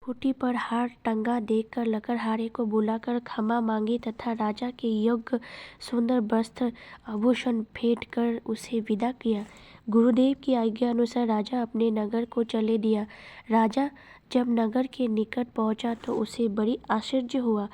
खूंटी पर हार टंगा देखकर लकड़हारे को बुलाकर क्षमा मांगी तथा राजा के योग्य सुंदर वस्त्र आभूषण भेंट कर उसे विदा किया। गुरुदेव की आज्ञा अनुसार राजा अपने नगर को चले दिया। राजा जब नगर के निकट पहुंचा तो उसे बड़ी आश्चर्य हुआ।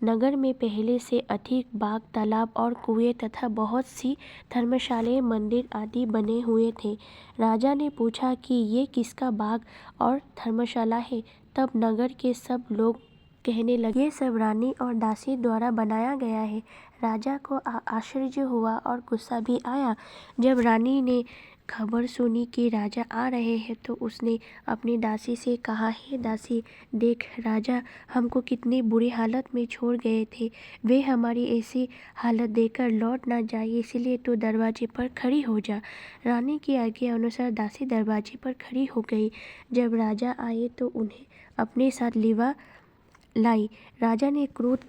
नगर में पहले से अधिक बाग, तालाब और कुएं तथा बहुत सी धर्मशालाएं, मंदिर आदि बने हुए थे। राजा ने पूछा कि ये किसका बाग और धर्मशाला है। तब नगर के सब लोग कहने लगे, ये सब रानी और दासी द्वारा बनाया गया है। राजा को आश्चर्य हुआ और गुस्सा भी आया। जब रानी ने खबर सुनी कि राजा आ रहे हैं तो उसने अपनी दासी से कहा, हे दासी, देख राजा हमको कितनी बुरी हालत में छोड़ गए थे। वे हमारी ऐसी हालत देखकर लौट ना जाए, इसलिए तो दरवाजे पर खड़ी हो जा। रानी की आज्ञा अनुसार दासी दरवाजे पर खड़ी हो गई। जब राजा आए तो उन्हें अपने साथ लिवा लाई। राजा ने क्रोध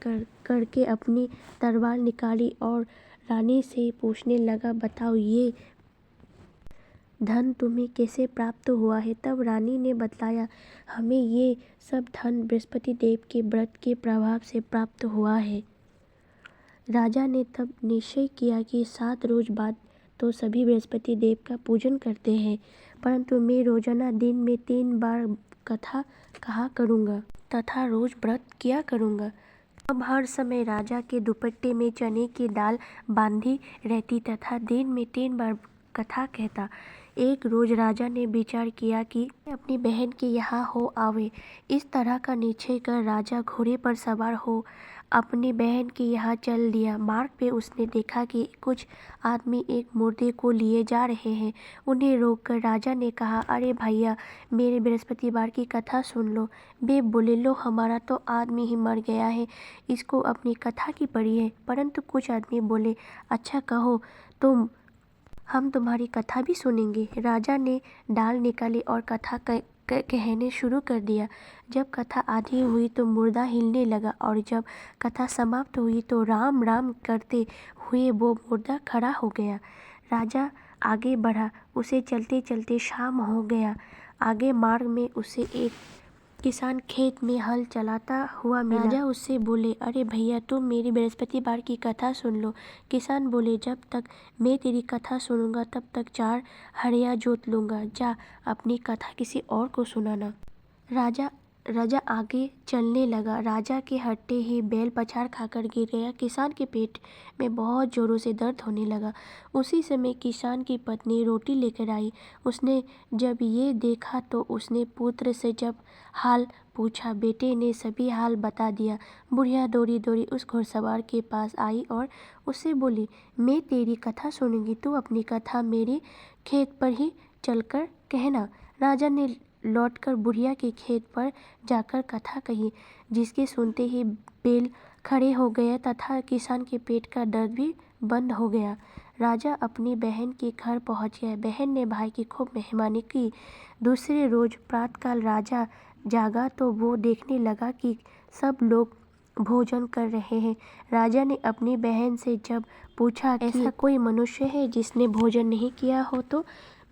करके अपनी तलवार निकाली और रानी से पूछने लगा, बताओ ये धन तुम्हें कैसे प्राप्त हुआ है। तब रानी ने बतलाया, हमें ये सब धन बृहस्पति देव के व्रत के प्रभाव से प्राप्त हुआ है। राजा ने तब निश्चय किया कि 7 रोज बाद तो सभी बृहस्पति देव का पूजन करते हैं, परंतु मैं रोजाना दिन में 3 बार कथा कहा करूँगा तथा रोज व्रत किया करूँगा। अब हर समय राजा के दुपट्टे में चने की दाल बांधी रहती तथा दिन में 3 बार कथा कहता। एक रोज राजा ने विचार किया कि अपनी बहन के यहाँ हो आवे। इस तरह का निश्चय कर राजा घोड़े पर सवार हो अपनी बहन के यहाँ चल दिया। मार्ग पे उसने देखा कि कुछ आदमी एक मुर्दे को लिए जा रहे हैं। उन्हें रोककर राजा ने कहा, अरे भैया, मेरे बृहस्पतिवार की कथा सुन लो। वे बोले, लो हमारा तो आदमी ही मर गया है, इसको अपनी कथा की पड़ी है। परंतु कुछ आदमी बोले, अच्छा कहो तुम, हम तुम्हारी कथा भी सुनेंगे। राजा ने डाल निकाली और कथा कहने शुरू कर दिया। जब कथा आधी हुई तो मुर्दा हिलने लगा और जब कथा समाप्त हुई तो राम राम करते हुए वो मुर्दा खड़ा हो गया। राजा आगे बढ़ा। उसे चलते चलते शाम हो गया। आगे मार्ग में उसे एक किसान खेत में हल चलाता हुआ मिला। राजा उससे बोले, अरे भैया, तुम मेरी बृहस्पतिवार की कथा सुन लो। किसान बोले, जब तक मैं तेरी कथा सुनूंगा तब तक 4 हड़िया जोत लूंगा। जा अपनी कथा किसी और को सुनाना। राजा आगे चलने लगा। राजा के हटते ही बैल पछाड़ खाकर गिर गया। किसान के पेट में बहुत जोरों से दर्द होने लगा। उसी समय किसान की पत्नी रोटी लेकर आई। उसने जब ये देखा तो उसने पुत्र से जब हाल पूछा। बेटे ने सभी हाल बता दिया। बुढ़िया दौड़ी दौड़ी उस घुड़सवार के पास आई और उससे बोली, मैं तेरी कथा सुनूंगी, तू अपनी कथा मेरे खेत पर ही चलकर कहना। राजा ने लौटकर बुढ़िया के खेत पर जाकर कथा कही, जिसके सुनते ही बैल खड़े हो गए तथा किसान के पेट का दर्द भी बंद हो गया। राजा अपनी बहन के घर पहुंच गया। बहन ने भाई की खूब मेहमानी की। दूसरे रोज प्रातःकाल राजा जागा तो वो देखने लगा कि सब लोग भोजन कर रहे हैं। राजा ने अपनी बहन से जब पूछा कि ऐसा कोई मनुष्य है जिसने भोजन नहीं किया हो तो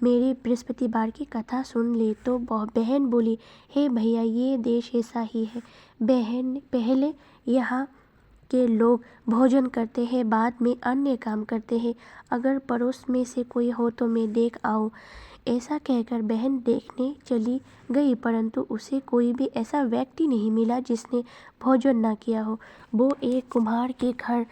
मेरी बृहस्पतिवार की कथा सुन ले। तो बहन बोली, हे भैया, ये देश ऐसा ही है। बहन, पहले यहाँ के लोग भोजन करते हैं, बाद में अन्य काम करते हैं। अगर पड़ोस में से कोई हो तो मैं देख आऊँ। ऐसा कहकर बहन देखने चली गई, परंतु उसे कोई भी ऐसा व्यक्ति नहीं मिला जिसने भोजन ना किया हो। वो एक कुम्हार के घर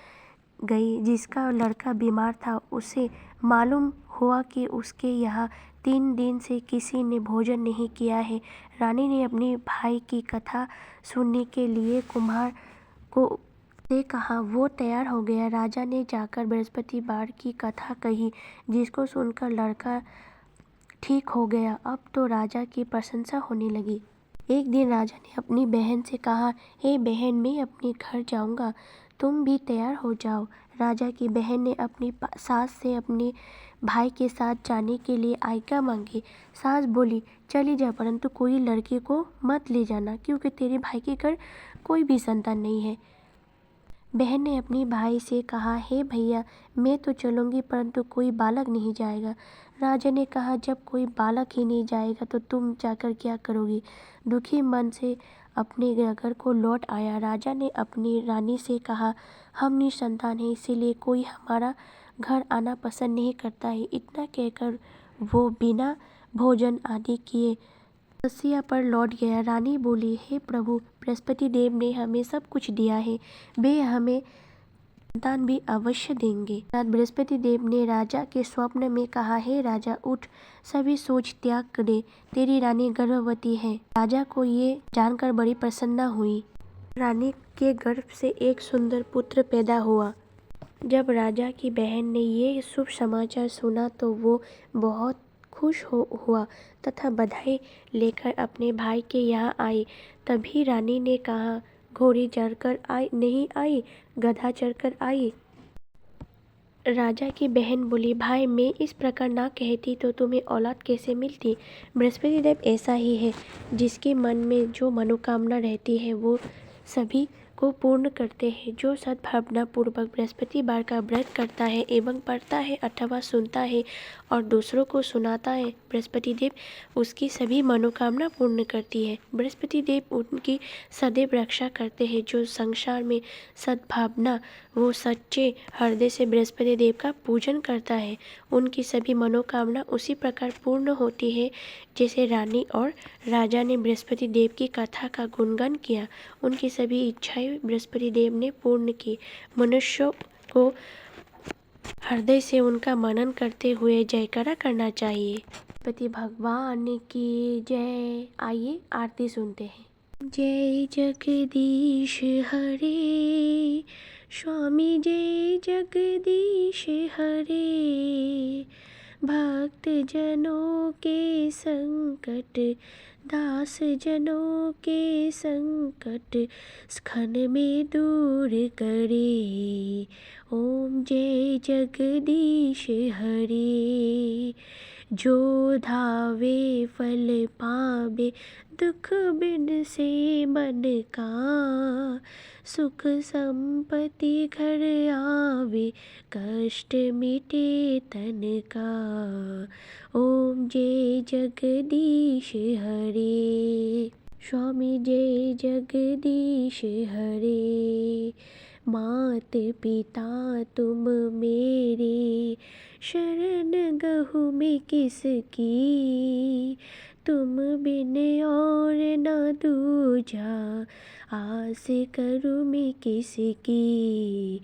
गई जिसका लड़का बीमार था। उसे मालूम हुआ कि उसके यहाँ 3 दिन से किसी ने भोजन नहीं किया है। रानी ने अपने भाई की कथा सुनने के लिए कुम्हार को से कहा। वो तैयार हो गया। राजा ने जाकर बृहस्पतिवार की कथा कही, जिसको सुनकर लड़का ठीक हो गया। अब तो राजा की प्रशंसा होने लगी। एक दिन राजा ने अपनी बहन से कहा, हे बहन, मैं अपने घर जाऊंगा, तुम भी तैयार हो जाओ। राजा की बहन ने अपनी सास से अपने भाई के साथ जाने के लिए आज्ञा मांगी। सास बोली, चली जा, परंतु कोई लड़के को मत ले जाना, क्योंकि तेरे भाई के घर कोई भी संतान नहीं है। बहन ने अपने भाई से कहा, हे भैया, मैं तो चलूँगी, परंतु कोई बालक नहीं जाएगा। राजा ने कहा, जब कोई बालक ही नहीं जाएगा तो तुम जाकर क्या करोगी? दुखी मन से अपने नगर को लौट आया। राजा ने अपनी रानी से कहा, हम निसंतान हैं, इसीलिए कोई हमारा घर आना पसंद नहीं करता है। इतना कहकर वो बिना भोजन आदि किए तपस्या पर लौट गया। रानी बोली, हे प्रभु, बृहस्पति देव ने हमें सब कुछ दिया है, वे हमें संतान भी अवश्य देंगे। रात बृहस्पति देव ने राजा के स्वप्न में कहा, हे राजा, उठ, सभी सोच त्याग दे, तेरी रानी गर्भवती है। राजा को ये जानकर बड़ी प्रसन्नता हुई। रानी के गर्भ से एक सुंदर पुत्र पैदा हुआ। जब राजा की बहन ने ये शुभ समाचार सुना तो वो बहुत खुश हुआ तथा बधाई लेकर अपने भाई के यहाँ आई। तभी रानी ने कहा, घोड़ी चढ़कर आई नहीं आई, गधा चढ़कर आई। राजा की बहन बोली, भाई, मैं इस प्रकार ना कहती तो तुम्हें औलाद कैसे मिलती? बृहस्पति देव ऐसा ही है, जिसके मन में जो मनोकामना रहती है वो सभी को पूर्ण करते हैं। जो सद्भावना पूर्वक बृहस्पतिवार का व्रत करता है एवं पढ़ता है अथवा सुनता है और दूसरों को सुनाता है, बृहस्पति देव उसकी सभी मनोकामना पूर्ण करती है। बृहस्पति देव उनकी सदैव रक्षा करते हैं। जो संसार में सद्भावना वो सच्चे हृदय से बृहस्पति देव का पूजन करता है, उनकी सभी मनोकामना उसी प्रकार पूर्ण होती है जैसे रानी और राजा ने बृहस्पति देव की कथा का गुणगान किया। उनकी सभी इच्छाएं बृहस्पति देव ने पूर्ण की। मनुष्यों को हृदय से उनका मनन करते हुए जयकारा करना चाहिए। बृहस्पति भगवान की जय। आइए आरती सुनते हैं। जय जगदीश हरे, स्वामी जय जगदीश हरे। भक्त जनों के संकट, दास जनों के संकट, स्खन में दूर करे। ओम जय जगदीश हरे। जो धावे फल पावे, दुख बिन से मन का। सुख संपत्ति घर आवे, कष्ट मिटे तन का। ओम जय जगदीश हरे। स्वामी जय जगदीश हरे। मात पिता तुम मेरे, शरण गहु में किसकी। तुम बिन और न दूजा, आस करूँ मैं किसकी।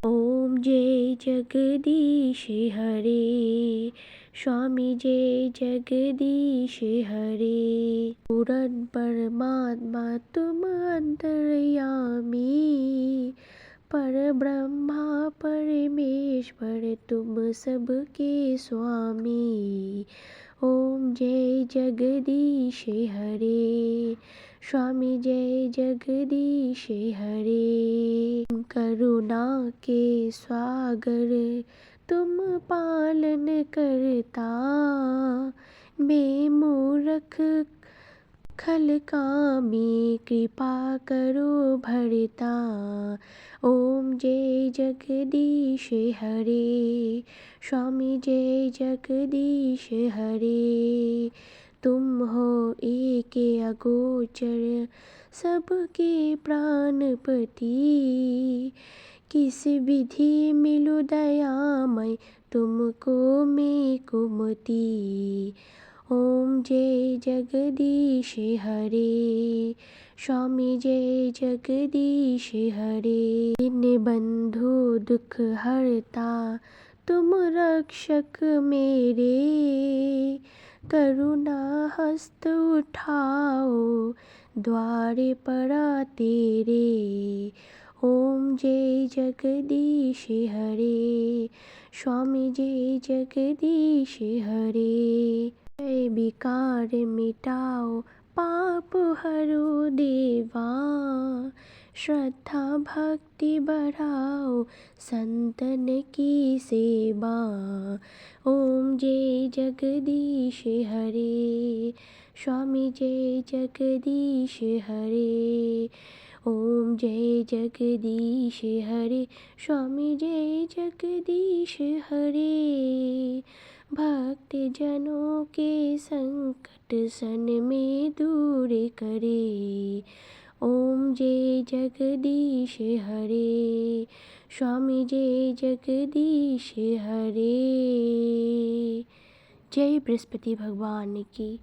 ओम जय जगदीश हरे। स्वामी जय जगदीश हरे। पूर्ण परमात्मा तुम अंतर्यामी, पर ब्रह्मा परमेश्वर तुम सबके स्वामी। ओम जय जगदीश हरे। स्वामी जय जगदीश हरे। करुणा के सागर तुम पालन करता, मैं मूर्ख खल कामी कृपा करो भरता। ओम जय जगदीश हरे। स्वामी जय जगदीश हरे। तुम हो एक अगोचर, सबके प्राणपति। किस विधि मिलूं दयामय, तुमको मैं कुमति। ओम जय जगदीश हरे। स्वामी जय जगदीश हरे। दीन बंधु दुख हरता, तुम रक्षक मेरे। करुणा हस्त उठाओ, द्वारे पड़ा तेरे। ओम जय जगदीश हरे। स्वामी जय जगदीश हरे। जय विकार मिटाओ, पाप हरो देवा। श्रद्धा भक्ति बढ़ाओ, संतन की सेवा। ओम जय जगदीश हरे। स्वामी जय जगदीश हरे। ओम जय जगदीश हरे। स्वामी जय जगदीश हरे। भक्त जनों के संकट सन में दूर करे। ओम जय जगदीश हरे, स्वामी जय जगदीश हरे। जय बृहस्पति भगवान की।